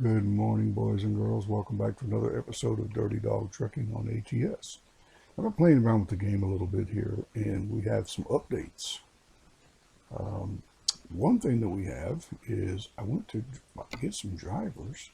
Good morning, boys and girls. Welcome back to another episode of Dirty Dog Trucking on ATS. I've been playing around with the game a little bit here, and we have some updates. Um, One thing that we have is I went to get some drivers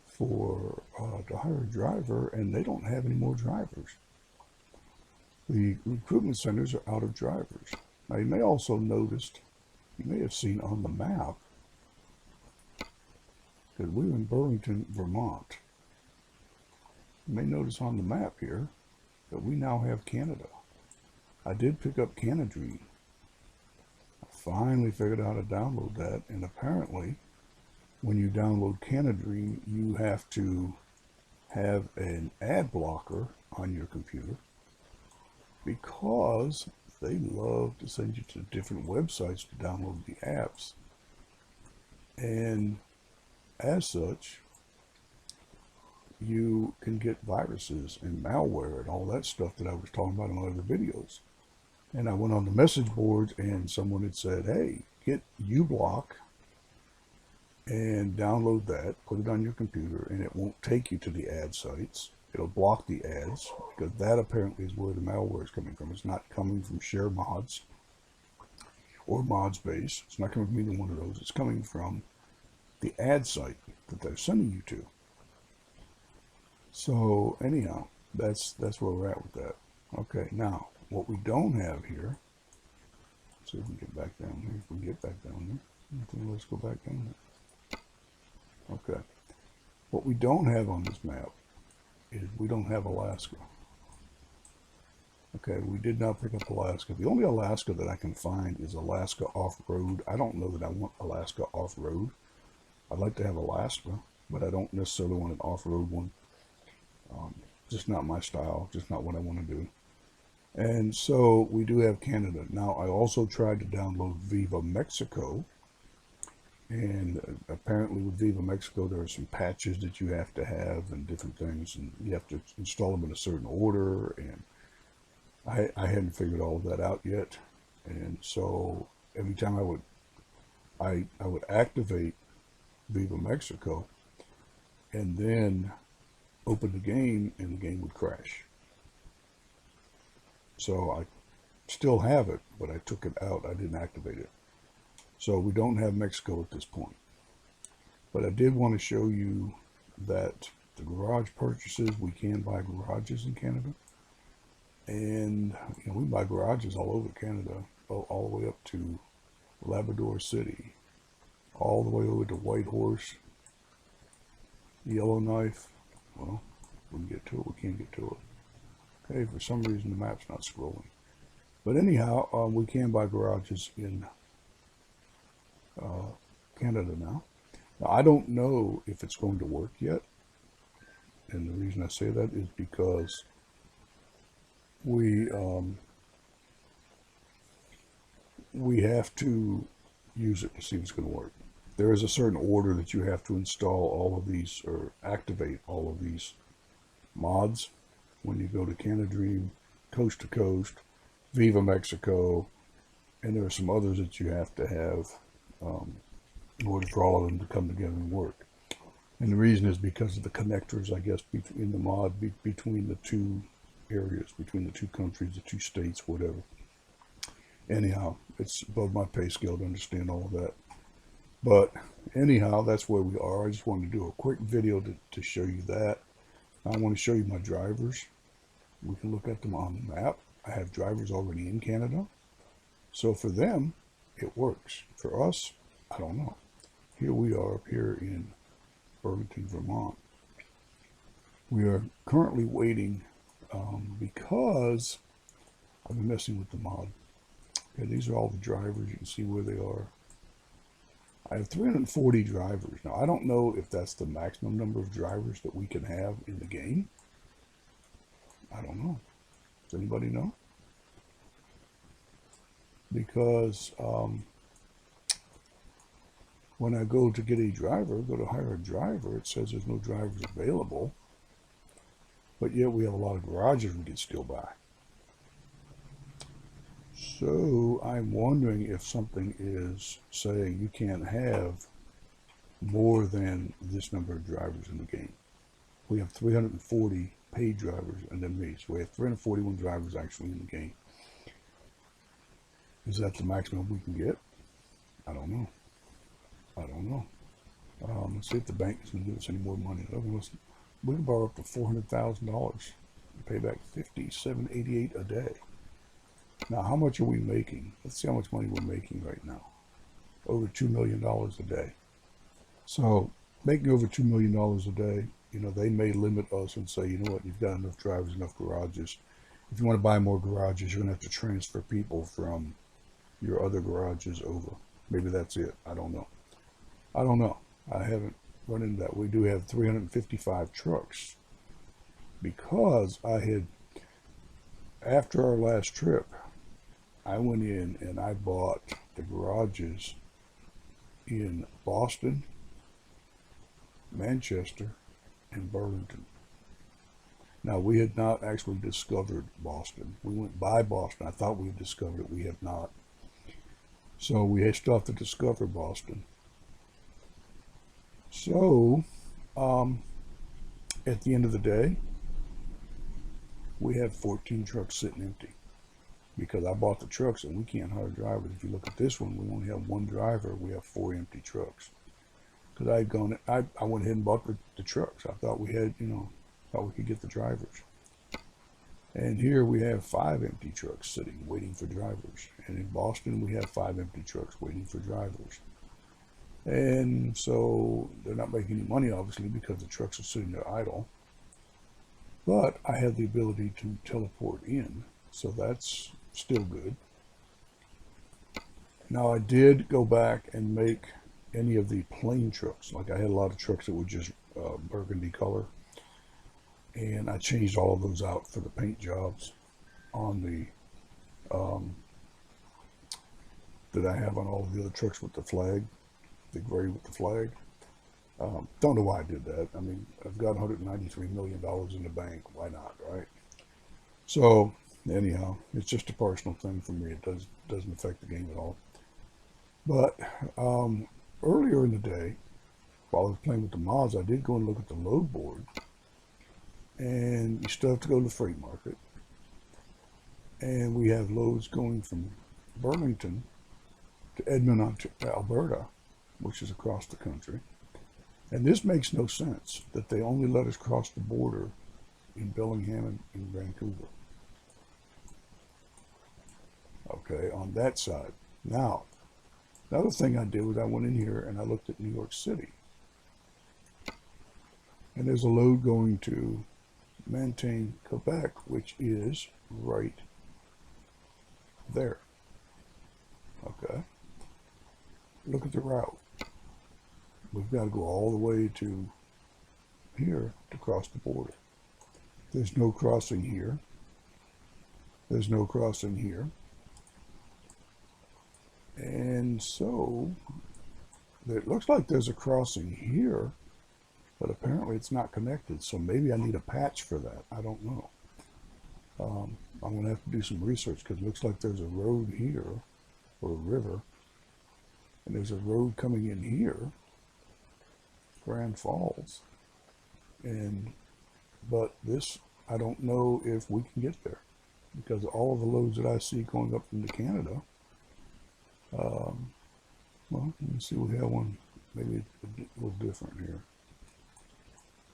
for to hire a driver, and they don't have any more drivers. The recruitment centers are out of drivers. Now, you may also noticed, you may have seen on the map that we're in Burlington, Vermont. You may notice on the map here that we now have Canada. I did pick up Canadream. I finally figured out how to download that, and apparently when you download Canadream, you have to have an ad blocker on your computer because they love to send you to different websites to download the apps. And as such, you can get viruses and malware and all that stuff that I was talking about in my other videos. And I went on the message boards and someone had said, hey, get uBlock and download that, put it on your computer, and it won't take you to the ad sites. It'll block the ads because that apparently is where the malware is coming from. It's not coming from Share Mods or ModsBase. It's not coming from either one of those. It's coming from the ad site that they're sending you to. So anyhow, that's where we're at with that. Okay, now what we don't have here, let's see if we can get back down here. If we can get back down there, let's go back down there. Okay, what we don't have on this map is we don't have Alaska. Okay, we did not pick up Alaska. The only Alaska that I can find is Alaska off-road. I don't know that I want Alaska off-road. I'd like to have Alaska, but I don't necessarily want an off-road one. Just not my style, just not what I want to do. And so we do have Canada. Now, I also tried to download Viva Mexico. And apparently with Viva Mexico, there are some patches that you have to have and different things. And you have to install them in a certain order. And I hadn't figured all of that out yet. And so every time I would activate Viva Mexico and then open the game and the game would crash. So I still have it, but I took it out. I didn't activate it. So we don't have Mexico at this point. But I did want to show you that the garage purchases, we can buy garages in Canada. And we buy garages all over Canada, all the way up to Labrador City, all the way over to Whitehorse, Yellowknife. Well, we can get to it, we can't get to it. Okay, for some reason the map's not scrolling. But anyhow, we can buy garages in Canada now. Now, I don't know if it's going to work yet. And the reason I say that is because we have to use it to see if it's going to work. There is a certain order that you have to install all of these or activate all of these mods when you go to Canadream, Coast to Coast, Viva Mexico, and there are some others that you have to have in order for all of them to come together and work. And the reason is because of the connectors, I guess, in the mod between the two areas, between the two countries, the two states, whatever. Anyhow, it's above my pay scale to understand all of that. But anyhow, that's where we are. I just wanted to do a quick video to show you that. I want to show you my drivers. We can look at them on the map. I have drivers already in Canada. So for them, it works. For us, I don't know. Here we are up here in Burlington, Vermont. We are currently waiting because I've been messing with the mod. Okay, these are all the drivers. You can see where they are. I have 340 drivers. Now, I don't know if that's the maximum number of drivers that we can have in the game. I don't know. Does anybody know? Because when I go to get a driver, go to hire a driver, it says there's no drivers available. But yet we have a lot of garages we can still buy. So I'm wondering if something is saying you can't have more than this number of drivers in the game. We have 340 paid drivers and then me. So we have 341 drivers actually in the game. Is that the maximum we can get? I don't know. I don't know. Let's see if the bank is going to give us any more money. We can borrow up to $400,000 and pay back $57.88 a day. Now, how much are we making? Let's see how much money we're making right now. Over $2 million a day. So, making over $2 million a day, you know, they may limit us and say, you know what, you've got enough drivers, enough garages. If you want to buy more garages, you're going to have to transfer people from your other garages over. Maybe that's it. I don't know. I don't know. I haven't run into that. We do have 355 trucks because after our last trip, I went in and I bought the garages in Boston, Manchester, and Burlington. Now, we had not actually discovered Boston. We went by Boston. I thought we had discovered it. We have not. So we still have to discover Boston. So, at the end of the day, we have 14 trucks sitting empty because I bought the trucks and we can't hire drivers. If you look at this one, we only have one driver. We have 4 empty trucks. Because I went ahead and bought the trucks. I thought we had, thought we could get the drivers. And here we have 5 empty trucks sitting, waiting for drivers. And in Boston, we have 5 empty trucks waiting for drivers. And so they're not making any money, obviously, because the trucks are sitting there idle. But I have the ability to teleport in, so that's still good. Now, I did go back and make any of the plain trucks. Like I had a lot of trucks that were just burgundy color. And I changed all of those out for the paint jobs on the that I have on all of the other trucks with the flag, the gray with the flag. Don't know why I did that. I mean, I've got $193 million in the bank. Why not, right? So anyhow, it's just a personal thing for me. It doesn't affect the game at all. But earlier in the day, while I was playing with the mods, I did go and look at the load board. And you still have to go to the freight market. And we have loads going from Burlington to Edmonton, Alberta, which is across the country. And this makes no sense that they only let us cross the border in Bellingham and Vancouver. Okay, on that side. Now, another thing I did was I went in here and I looked at New York City. And there's a load going to Maintain, Quebec, which is right there. Okay. Look at the route. We've got to go all the way to here to cross the border. There's no crossing here. There's no crossing here. And so it looks like there's a crossing here, but apparently it's not connected. So maybe I need a patch for that. I don't know. I'm going to have to do some research because it looks like there's a road here, or a river, and there's a road coming in here, Grand Falls. But this, I don't know if we can get there because all of the loads that I see going up into Canada, well, let me see, we have one, maybe a little different here.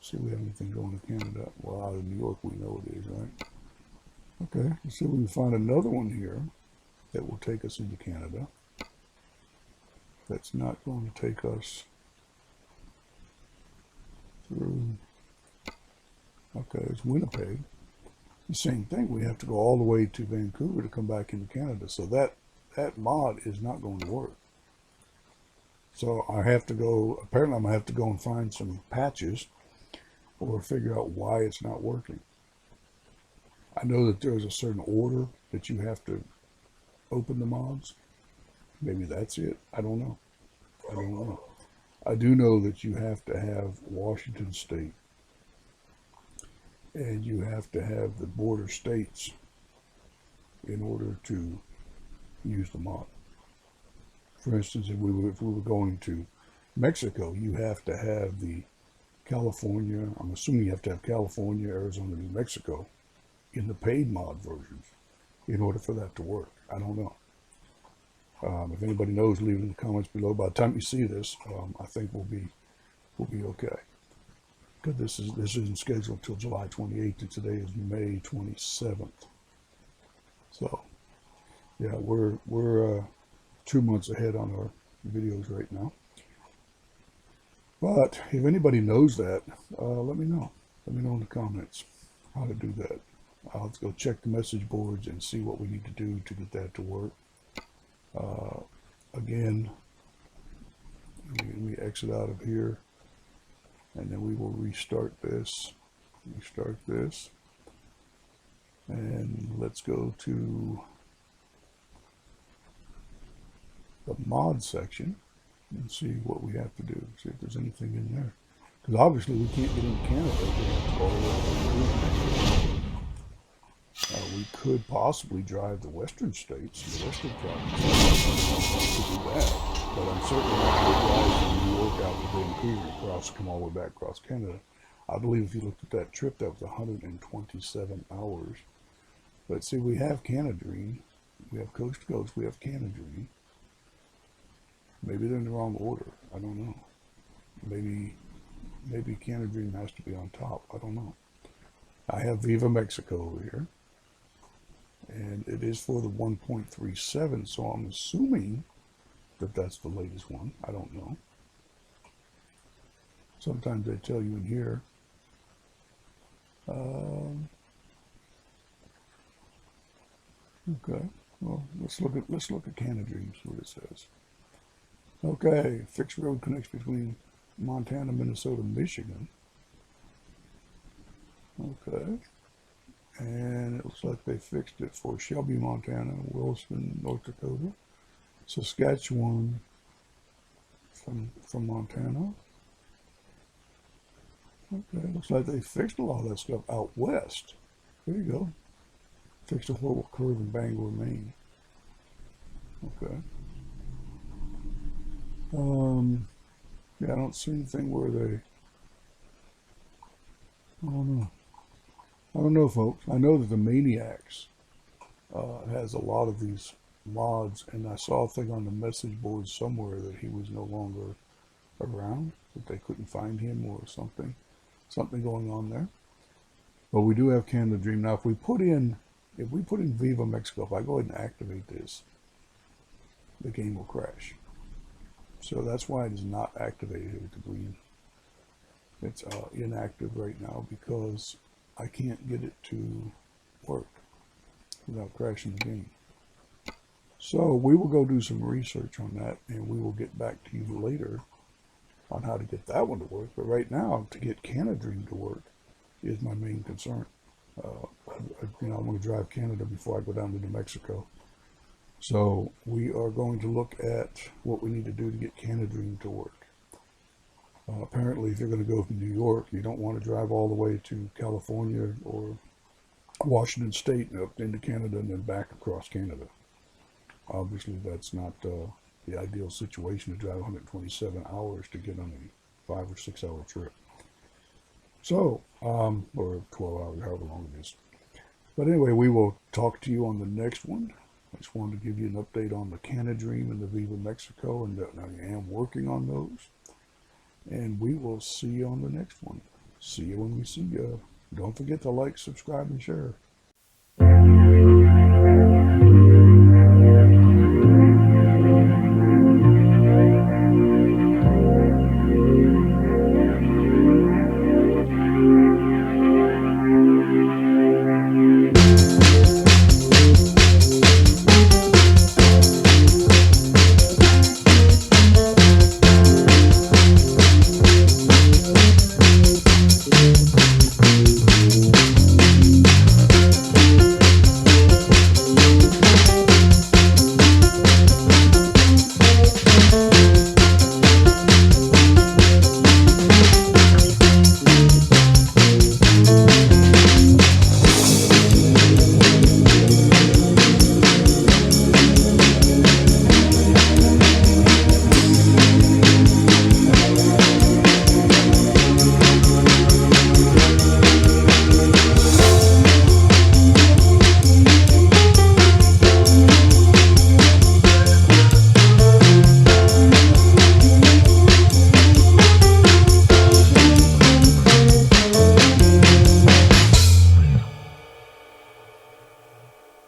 See if we have anything going to Canada. Well, out of New York, we know it is, right? Okay, let's see if we can find another one here that will take us into Canada. That's not going to take us through. Okay, it's Winnipeg. The same thing. We have to go all the way to Vancouver to come back into Canada. So that mod is not going to work. So I have to go, apparently I'm going to have to go and find some patches or figure out why it's not working. I know that there's a certain order that you have to open the mods. Maybe that's it. I don't know. I don't know. I do know that you have to have Washington State and you have to have the border states in order to use the mod. For instance, if we were going to Mexico, you have to have the California, I'm assuming you have to have California, Arizona, New Mexico in the paid mod versions in order for that to work. I don't know. If anybody knows, leave it in the comments below. By the time you see this, I think we'll be okay. Because this isn't scheduled until July 28th, and today is May 27th. So, yeah, we're 2 months ahead on our videos right now. But if anybody knows that, let me know. Let me know in the comments how to do that. I'll have to go check the message boards and see what we need to do to get that to work. Again, we exit out of here, and then we will restart this, and let's go to the mod section and see what we have to do, see if there's anything in there. Because obviously we can't get into Canada. We could possibly drive the western states, the western provinces, to do that. But I'm certainly not going to drive from New York out to Vancouver, come all the way back across Canada. I believe if you looked at that trip, that was 127 hours. But see, we have Canadream, we have Coast to Coast, we have Canadream. Maybe they're in the wrong order. I don't know. Maybe Canadream has to be on top. I don't know. I have Viva Mexico over here, and it is for the 1.37, so I'm assuming that that's the latest one. I don't know. Sometimes they tell you in here. Okay. Well, let's look at Canadream, see what it says. Okay, fixed road connects between Montana, Minnesota, Michigan. Okay. And it looks like they fixed it for Shelby, Montana, Wilson, North Dakota, Saskatchewan from Montana. Okay, looks like they fixed a lot of that stuff out west. There you go. Fixed a horrible curve in Bangor, Maine. Okay. Yeah, I don't see anything where they, I don't know. I don't know, folks. I know that the Maniacs has a lot of these mods, and I saw a thing on the message board somewhere that he was no longer around, that they couldn't find him or something going on there. But we do have Canadream. Now, if we put in Viva Mexico, if I go ahead and activate this, the game will crash. So that's why it is not activated here with the green. It's inactive right now because I can't get it to work without crashing the game. So we will go do some research on that, and we will get back to you later on how to get that one to work. But right now, to get Canadream to work is my main concern. I want to drive Canada before I go down to New Mexico. So we are going to look at what we need to do to get Canadream to work. Apparently, if you're going to go from New York, you don't want to drive all the way to California or Washington State and up into Canada and then back across Canada. Obviously, that's not the ideal situation to drive 127 hours to get on a 5 or 6 hour trip. So, or 12 hours, however long it is. But anyway, we will talk to you on the next one. I just wanted to give you an update on the Canadream and the Viva Mexico, and that I am working on those. And we will see you on the next one. See you when we see you. Don't forget to like, subscribe, and share.